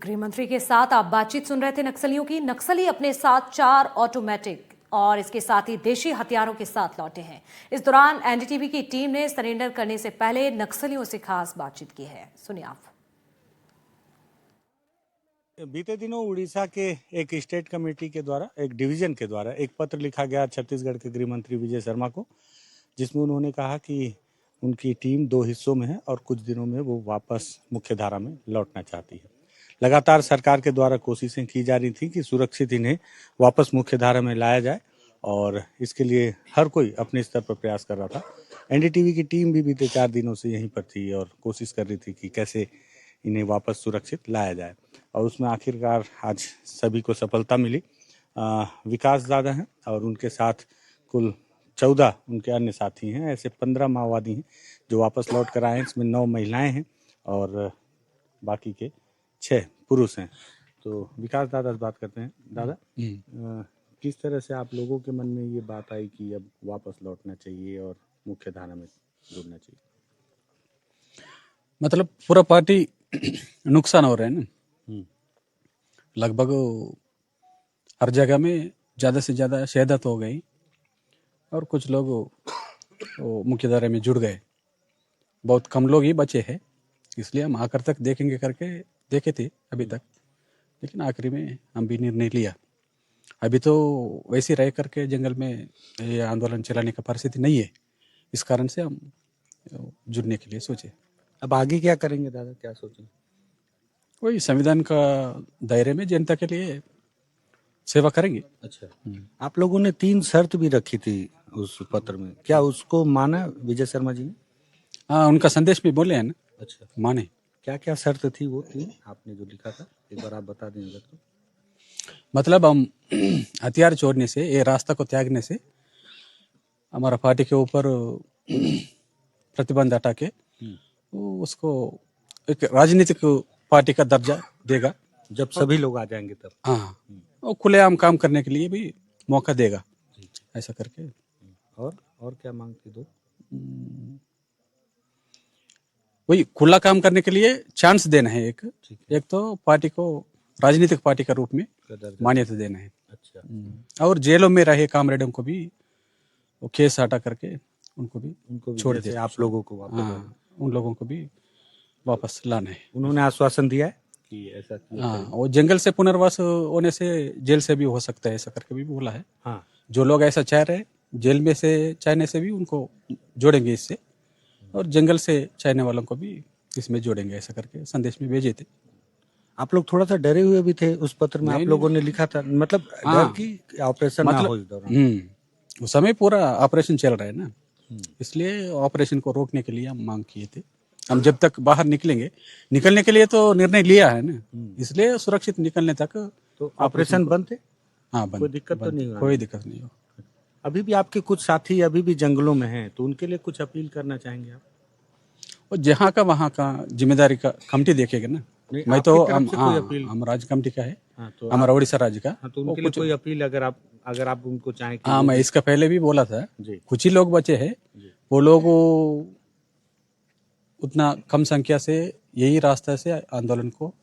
गृह मंत्री के साथ आप बातचीत सुन रहे थे नक्सलियों की। नक्सली अपने साथ 4 ऑटोमेटिक और इसके साथ ही देशी हथियारों के साथ लौटे हैं। इस दौरान एनडीटीवी की टीम ने सरेंडर करने से पहले नक्सलियों से खास बातचीत की है। सुनिए आप। बीते दिनों उड़ीसा के एक स्टेट कमेटी के द्वारा, एक डिवीजन के द्वारा एक पत्र लिखा गया छत्तीसगढ़ के गृह मंत्री विजय शर्मा को, जिसमें उन्होंने कहा कि उनकी टीम 2 हिस्सों में है और कुछ दिनों में वो वापस मुख्य धारा में लौटना चाहती है। लगातार सरकार के द्वारा कोशिशें की जा रही थी कि सुरक्षित इन्हें वापस मुख्य धारा में लाया जाए और इसके लिए हर कोई अपने स्तर पर प्रयास कर रहा था। एनडीटीवी की टीम भी बीते 4 दिनों से यहीं पर थी और कोशिश कर रही थी कि कैसे इन्हें वापस सुरक्षित लाया जाए और उसमें आखिरकार आज सभी को सफलता मिली। विकास दादा हैं और उनके साथ कुल 14 उनके अन्य साथी हैं। ऐसे 15 माओवादी हैं जो वापस लौट कर आए हैं। इसमें 9 महिलाएं हैं और बाकी के 6 पुरुष हैं। तो विकास दादा से बात करते हैं। दादा, किस तरह से आप लोगों के मन में ये बात आई कि अब वापस लौटना चाहिए और मुख्य धारा में जुड़ना चाहिए? मतलब पूरा पार्टी नुकसान हो रहा है ना। लगभग हर जगह में ज़्यादा से ज़्यादा शहादत हो गई और कुछ लोग मुख्य धारा में जुड़ गए। बहुत कम लोग ही बचे हैं, इसलिए हम आखिर तक देखेंगे करके देखे थे अभी तक, लेकिन आखिरी में हम भी निर्णय लिया। अभी तो वैसे रह करके जंगल में ये आंदोलन चलाने का परिस्थिति नहीं है, इस कारण से हम जुड़ने के लिए सोचे। अब आगे क्या करेंगे दादा, क्या सोचें? वही संविधान का दायरे में जनता के लिए सेवा करेंगे। अच्छा, आप लोगों ने 3 शर्त भी रखी थी उस पत्र में, क्या उसको माना विजय शर्मा जी ने? हाँ, उनका संदेश भी बोले हैं ना। अच्छा, माने। क्या क्या शर्त थी वो 3 आपने जो लिखा था, एक बार आप बता दें अगर तो। मतलब हम हथियार छोड़ने से, ये रास्ता को त्यागने से हमारा पार्टी के ऊपर प्रतिबंध हटा के उसको एक राजनीतिक पार्टी का दर्जा देगा। जब सभी लोग आ जाएंगे तब। हाँ, और खुलेआम काम करने के लिए भी मौका देगा, ऐसा करके। और क्या मांग थी 2? वही खुला काम करने के लिए चांस देना है एक तो पार्टी को राजनीतिक पार्टी का रूप में मान्यता देना है। अच्छा, और जेलों में रहे कामरेडों को भी वो केस हटा करके उनको भी छोड़ दे। आप लोगों को वापस, हाँ, उन लोगों को भी वापस लाना है। उन्होंने आश्वासन दिया है कि ऐसा किया। हाँ, वो जंगल से पुनर्वास होने से जेल से भी हो सकता है, ऐसा करके भी बोला है। हाँ, जो लोग ऐसा चाह रहे हैं जेल में से चाहने से भी उनको जोड़ेंगे इससे, और जंगल से चाहने वालों को भी इसमें जोड़ेंगे, ऐसा करके संदेश में भेजे थे। आप लोग थोड़ा सा डरे हुए भी थे उस पत्र में, आप लोगों ने लिखा था, मतलब डर की ऑपरेशन ना हो इस दौरान। उस समय पूरा ऑपरेशन चल रहा है ना, इसलिए ऑपरेशन को रोकने के लिए हम मांग किए थे। हम जब तक बाहर निकलने के लिए तो निर्णय लिया है ना, इसलिए सुरक्षित निकलने तक तो ऑपरेशन बंद थे। हाँ, बंद। कोई दिक्कत तो नहीं हुआ? कोई दिक्कत नहीं हो। अभी भी आपके कुछ साथी अभी भी जंगलों में हैं, तो उनके लिए कुछ अपील करना चाहेंगे आप? और जहाँ का वहाँ का जिम्मेदारी का कमेटी देखेगा ना। मैं तो हम राज्य कमेटी का है, तो हमारा उड़ीसा राज्य का। तो उनके लिए कोई अपील अगर आप उनको चाहें? हाँ, मैं इसका पहले भी बोला था। कुछ ही लोग बचे हैं, वो लोग उतना कम संख्या से यही रास्ता से आंदोलन को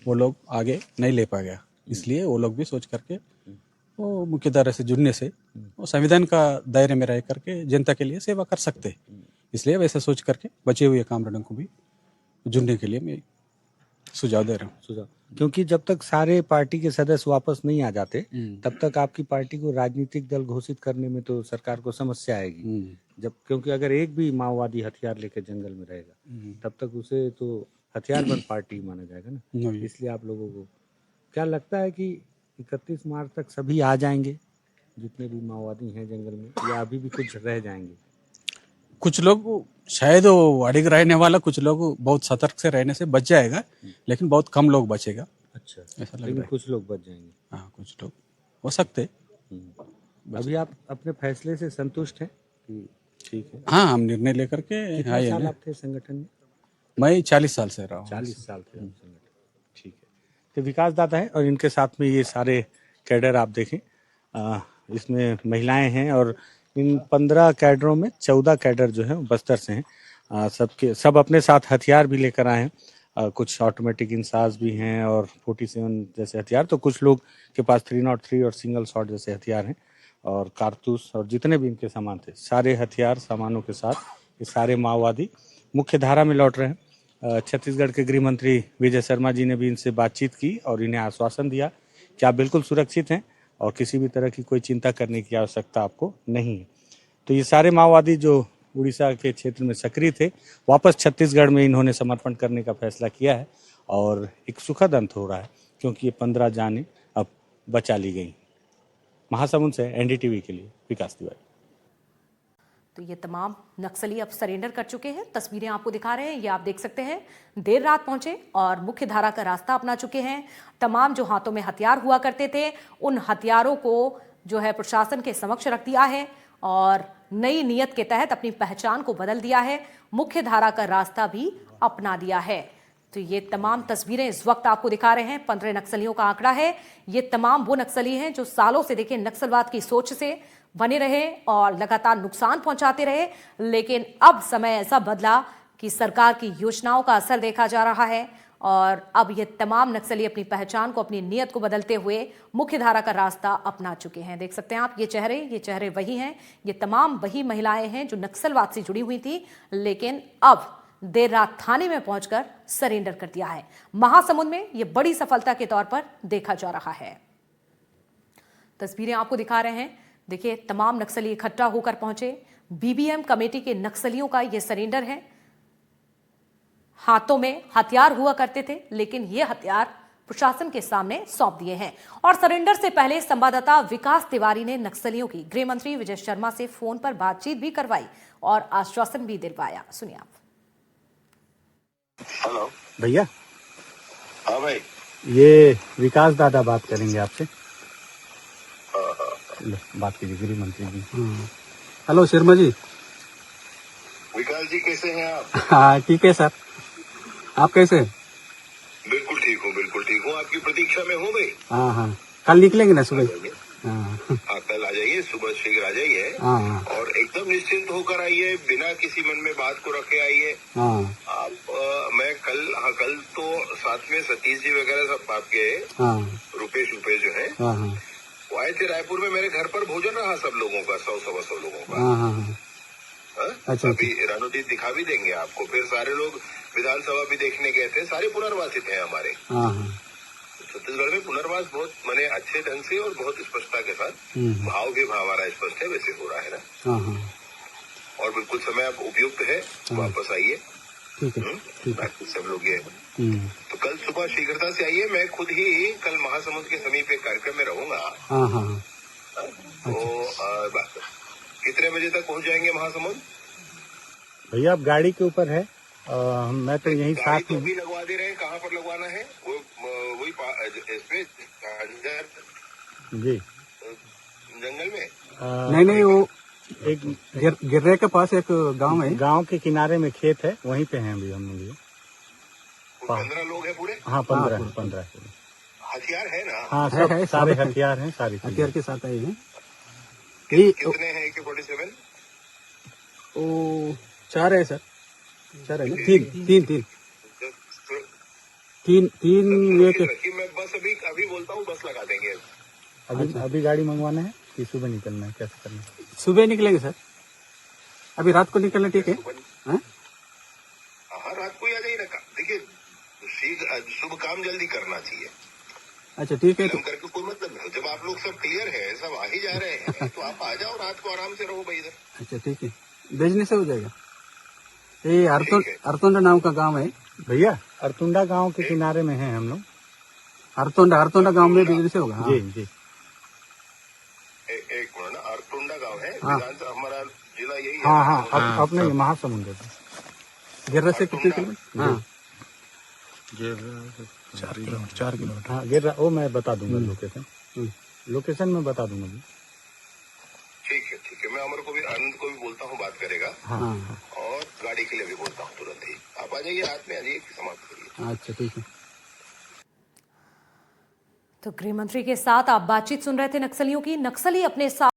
वो लोग आगे नहीं ले पाएगा, इसलिए वो लोग भी सोच करके वो मुख्य धारा से जुड़ने से वो संविधान का दायरे में रह करके जनता के लिए सेवा कर सकते, इसलिए वैसे सोच करके बचे हुए कामरेडों को भी जुड़ने के लिए मैं सुझाव दे रहा हूँ। क्योंकि जब तक सारे पार्टी के सदस्य वापस नहीं आ जाते तब तक आपकी पार्टी को राजनीतिक दल घोषित करने में तो सरकार को समस्या आएगी। क्योंकि अगर एक भी माओवादी हथियार लेकर जंगल में रहेगा तब तक उसे तो हथियारबंद पार्टी माना जाएगा ना। इसलिए आप लोगों को क्या लगता है कि 31 मार्च तक सभी आ जाएंगे जितने भी माओवादी हैं जंगल में, या अभी भी कुछ रह जाएंगे? कुछ लोग शायद अड़िग रहने वाला, कुछ लोग बहुत सतर्क से रहने से बच जाएगा, लेकिन बहुत कम लोग बचेगा। अच्छा, ऐसा लग लेकिन रहा है। कुछ लोग बच जाएंगे। हाँ, कुछ लोग हो सकते। अभी आप अपने फैसले से संतुष्ट हैं कि ठीक है? हाँ, हम निर्णय लेकर के कितना साल आप थे संगठन में? मैं 40 साल से रहा हूँ। 40 साल थे संगठन। ठीक है। तो विकास दादा है और इनके साथ में ये सारे कैडर आप देखें, इसमें महिलाएं हैं और इन 15 कैडरों में 14 कैडर जो हैं बस्तर से हैं। सब अपने साथ हथियार भी लेकर आए हैं कुछ ऑटोमेटिक इंसास भी हैं और 47 जैसे हथियार। तो कुछ लोग के पास 303 और सिंगल शॉट जैसे हथियार हैं और कारतूस और जितने भी इनके सामान थे, सारे हथियार सामानों के साथ ये सारे माओवादी मुख्य धारा में लौट रहे हैं। छत्तीसगढ़ के गृह मंत्री विजय शर्मा जी ने भी इनसे बातचीत की और इन्हें आश्वासन दिया कि आप बिल्कुल सुरक्षित हैं और किसी भी तरह की कोई चिंता करने की आवश्यकता आपको नहीं है। तो ये सारे माओवादी जो उड़ीसा के क्षेत्र में सक्रिय थे, वापस छत्तीसगढ़ में इन्होंने समर्पण करने का फैसला किया है और एक सुखद अंत हो रहा है क्योंकि ये 15 जानें अब बचा ली गई। महासमुंद से एनडीटीवी के लिए विकास तिवारी। तो ये तमाम नक्सली अब सरेंडर कर चुके हैं। तस्वीरें आपको दिखा रहे हैं, ये आप देख सकते हैं। देर रात पहुंचे और मुख्य धारा का रास्ता अपना चुके हैं। तमाम जो हाथों में हथियार हुआ करते थे, उन हथियारों को जो है प्रशासन के समक्ष रख दिया है और नई नीयत के तहत अपनी पहचान को बदल दिया है। मुख्य धारा का रास्ता भी अपना दिया है। तो ये तमाम तस्वीरें इस वक्त आपको दिखा रहे हैं। 15 नक्सलियों का आंकड़ा है। ये तमाम वो नक्सली हैं जो सालों से देखिए नक्सलवाद की सोच से बने रहे और लगातार नुकसान पहुंचाते रहे, लेकिन अब समय ऐसा बदला कि सरकार की योजनाओं का असर देखा जा रहा है और अब ये तमाम नक्सली अपनी पहचान को, अपनी नीयत को बदलते हुए मुख्य धारा का रास्ता अपना चुके हैं। देख सकते हैं आप ये चेहरे वही हैं। ये तमाम वही महिलाएं हैं जो नक्सलवाद से जुड़ी हुई थी, लेकिन अब देर रात थाने में पहुंचकर सरेंडर कर दिया है। महासमुंद में ये बड़ी सफलता के तौर पर देखा जा रहा है। तस्वीरें आपको दिखा रहे हैं। देखिए तमाम नक्सली इकट्ठा होकर पहुंचे। बीबीएम कमेटी के नक्सलियों का ये सरेंडर है। हाथों में हथियार हुआ करते थे, लेकिन ये हथियार प्रशासन के सामने सौंप दिए हैं। और सरेंडर से पहले संवाददाता विकास तिवारी ने नक्सलियों की गृह मंत्री विजय शर्मा से फोन पर बातचीत भी करवाई और आश्वासन भी दिलवाया। सुनिए आप। हेलो भैया, हाँ भाई, ये विकास दादा बात करेंगे आपसे। लो, बात कीजिए गृह मंत्री जी। हेलो शर्मा जी। विकास जी कैसे हैं आप? हाँ ठीक है सर, आप कैसे हैं? बिल्कुल ठीक हूँ, बिल्कुल ठीक हूँ। आपकी प्रतीक्षा में हूँ भाई। हाँ हाँ, कल निकलेंगे ना आ सुबह? जाइए। हाँ हाँ कल आ जाइए, सुबह शीघ्र आ जाइए हाँ हाँ और एकदम निश्चिंत होकर आइए, बिना किसी मन में बात को रखे आइए। हाँ आप मैं कल तो साथ में सतीश जी वगैरह सब आपके हाँ रुपेश जो है हाँ हाँ वो आए थे रायपुर में। मेरे घर पर भोजन रहा सब लोगों का, 100-125 लोगों का। हाँ हाँ हाँ। हाँ? अच्छा, अभी रणनीति दिखा भी देंगे आपको। फिर सारे लोग विधानसभा भी देखने गए थे, सारे पुनर्वासित हैं हमारे। हाँ हाँ छत्तीसगढ़ में पुनर्वास बहुत माने अच्छे ढंग से और बहुत स्पष्टता के साथ, भाव भी हमारा स्पष्ट है, वैसे हो रहा है ना। हाँ हाँ, और बिल्कुल समय अब उपयुक्त है, वापस आइए। ठीक है ठीक है। बाकी सब लोग ये तो कल सुबह शीघ्रता से आइए। मैं खुद ही कल महासमुंद के समीप एक कार्यक्रम में रहूंगा। हाँ हाँ हाँ। तो कितने बजे तक पहुंच जाएंगे महासमुंद? भैया आप गाड़ी के ऊपर है, मैं तो यहीं गाड़ी साथ तो में। भी लगवा दे रहे हैं। कहाँ पर लगवाना है? वही इसमें जी जंगल में। नहीं नहीं, वो एक गिर्रे के पास एक गांव है। गांव के किनारे में खेत है, वहीं पे हैं अभी हम लोग। 15 लोग हैं पूरे? हाँ 15 हथियार है ना? हाँ है, सब सारे हथियार हैं, सारी हथियार के साथ आए हैं। कितने हैं AK-47? ओ 4 है सर, 4 है ना? तीन एक। रखिए, मैं बस अभी बोलता हूँ, बस लगा देंगे। अभी गाड़ी मंगवाना है कि सुबह निकलना है, कैसे करना है? सुबह निकलेंगे सर, अभी रात को निकलना ठीक है। हाँ हाँ रात को ही आ जाइए ना। देखिए शुभ काम जल्दी करना चाहिए। अच्छा ठीक है। तो करके कोई मतलब नहीं। जब आप लोग सब क्लियर है, सब आ ही जा रहे हैं, तो आप आ जाओ, रात को आराम से रहो भाई इधर। अच्छा ठीक है, भेजने से हो जाएगा। ये अरतोंडा नाम का गांव है भैया, अरतुंडा गांव के किनारे में हैं हम लोग। अरतोंडा गांव में भेजने से होगा। हाँ। जी जी। एक मिनट ना, अरतुंडा गाँव है, हाँ। हमारा जिला यही है। हाँ हाँ, अपने महासमुंद है। गिर्रा से कितने किलोमीटर? हाँ 4 किलोमीटर। हाँ गिर रहा, वो मैं बता दूंगा लोकेशन में बता दूंगा। ठीक है, मैं अमर को भी, आनंद को भी बोलता हूँ, बात करेगा। हाँ और गाड़ी के लिए भी बोलता हूँ तुरंत ही। आप आ जाइए, रात में आ जाइए, समाप्त करिए। अच्छा ठीक है। तो गृह मंत्री के साथ आप बातचीत सुन रहे थे नक्सलियों की। नक्सली अपने साथ